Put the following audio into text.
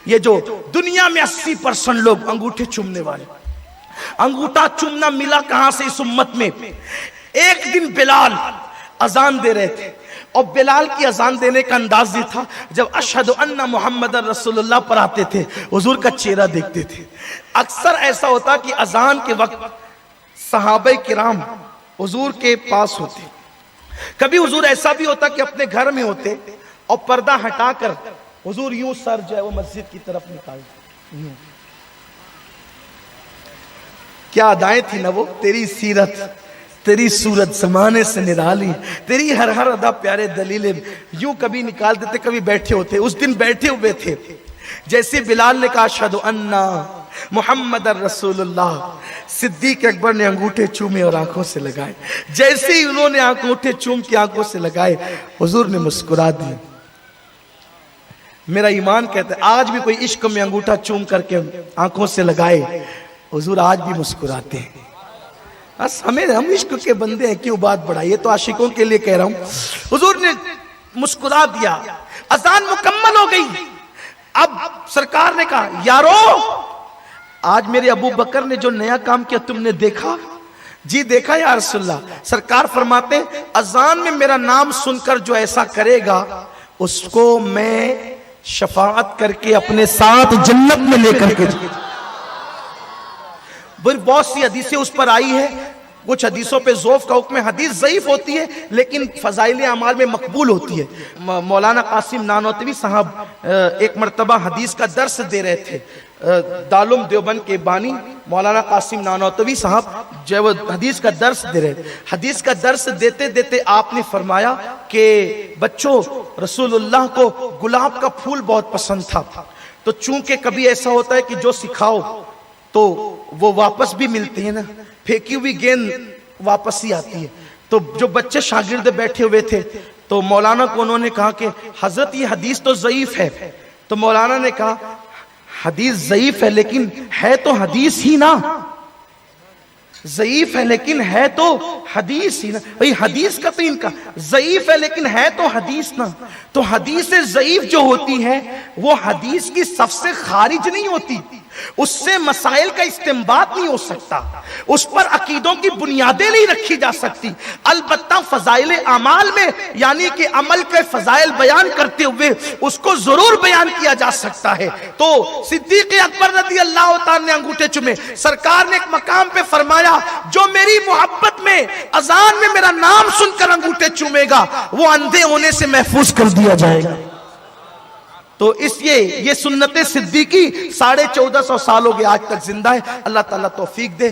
یہ جو دنیا میں 80% لوگ انگوٹھے چومنے والے، انگوٹھا چومنا ملا کہاں سے اس امت میں؟ ایک دن بلال اذان دے رہے تھے، اور بلال کی اذان دینے کا انداز یہ تھا، جب اشہد ان محمد رسول اللہ پر آتے تھے حضور کا چہرہ دیکھتے تھے۔ اکثر ایسا ہوتا کہ اذان کے وقت صحابہ کرام حضور کے پاس ہوتے، کبھی حضور ایسا بھی ہوتا کہ اپنے گھر میں ہوتے اور پردہ ہٹا کر حضور یوں سر جو ہے وہ مسجد کی طرف نکالتے۔ کیا ادائیں تھی نا وہ، تیری سیرت تیری صورت زمانے سے نرالی، تیری ہر ادا پیارے دلیلیں، یوں کبھی نکال دیتے کبھی بیٹھے ہوتے۔ اس دن بیٹھے ہوئے تھے، جیسے بلال نے کہا اشہد ان محمد رسول اللہ، صدیق اکبر نے انگوٹھے چومے اور آنکھوں سے لگائے۔ جیسے ہی انہوں نے انگوٹھے چوم کے آنکھوں سے لگائے، حضور نے مسکرا دی۔ میرا ایمان کہتا ہے آج بھی کوئی عشق میں انگوٹھا چوم کر کے آنکھوں سے لگائے، حضور آج بھی مسکراتے ہیں۔ بس ہم عشق کے بندے ہیں، کیوں بات بڑھائی؟ یہ تو عاشقوں کے لیے کہہ رہا ہوں۔ حضور نے مسکرا دیا، اذان مکمل ہو گئی۔ اب سرکار نے کہا یارو آج میرے ابو بکر نے جو نیا کام کیا تم نے دیکھا؟ جی دیکھا یا رسول اللہ۔ سرکار فرماتے ہیں اذان میں میرا نام سن کر جو ایسا کرے گا اس کو میں شفاعت کر کے اپنے ساتھ جنت میں لے کر کے بہت سی حدیثیں اس پر آئی ہے، کچھ حدیثوں پہ ضعف کا حکم ہے، حدیث ضعیف ہوتی ہے لیکن فضائل اعمال میں مقبول ہوتی ہے۔ مولانا قاسم نانوتوی صاحب ایک مرتبہ حدیث کا درس دے رہے تھے، دارالعلوم دیوبند کے بانی مولانا قاسم نانوتوی صاحب جو وہ حدیث کا درس دے رہے تھے۔ حدیث کا درس دیتے دیتے آپ نے فرمایا کہ بچوں رسول اللہ کو گلاب کا پھول بہت پسند تھا، تو چونکہ کبھی ایسا ہوتا ہے کہ جو سکھاؤ تو وہ واپس بھی ملتے ہیں نا، پھینکی ہوئی گیند واپس ہی آتی ہے۔ تو جو بچے شاگرد بیٹھے ہوئے تھے تو مولانا کو انہوں نے کہا کہ حضرت یہ حدیث تو ضعیف ہے۔ تو مولانا نے کہا حدیث ضعیف ہے لیکن ہے تو حدیث ہی نا، ضعیف ہے لیکن ہے تو حدیث ہی نا۔ بھئی حدیث کا تو ان کا ضعیف ہے لیکن ہے تو حدیث نا۔ تو حدیث ضعیف جو ہوتی ہے وہ حدیث کی صف سے خارج نہیں ہوتی، اس سے مسائل کا استنباط نہیں ہو سکتا، اس پر عقیدوں کی بنیادیں نہیں رکھی جا سکتی۔ البتہ فضائل اعمال میں یعنی کہ عمل کے فضائل بیان کرتے ہوئے اس کو ضرور بیان کیا جا سکتا ہے۔ تو صدیق اکبر رضی اللہ تعالیٰ نے انگوٹھے چومے۔ سرکار نے ایک مقام پہ فرمایا جو میری محبت میں اذان میں میرا نام سن کر انگوٹھے چومے گا وہ اندھے ہونے سے محفوظ کر دیا جائے گا۔ تو اس یہ سنت صدیقی 1450 سال ہو گئے آج تک زندہ ہے۔ اللہ تعالیٰ توفیق دے۔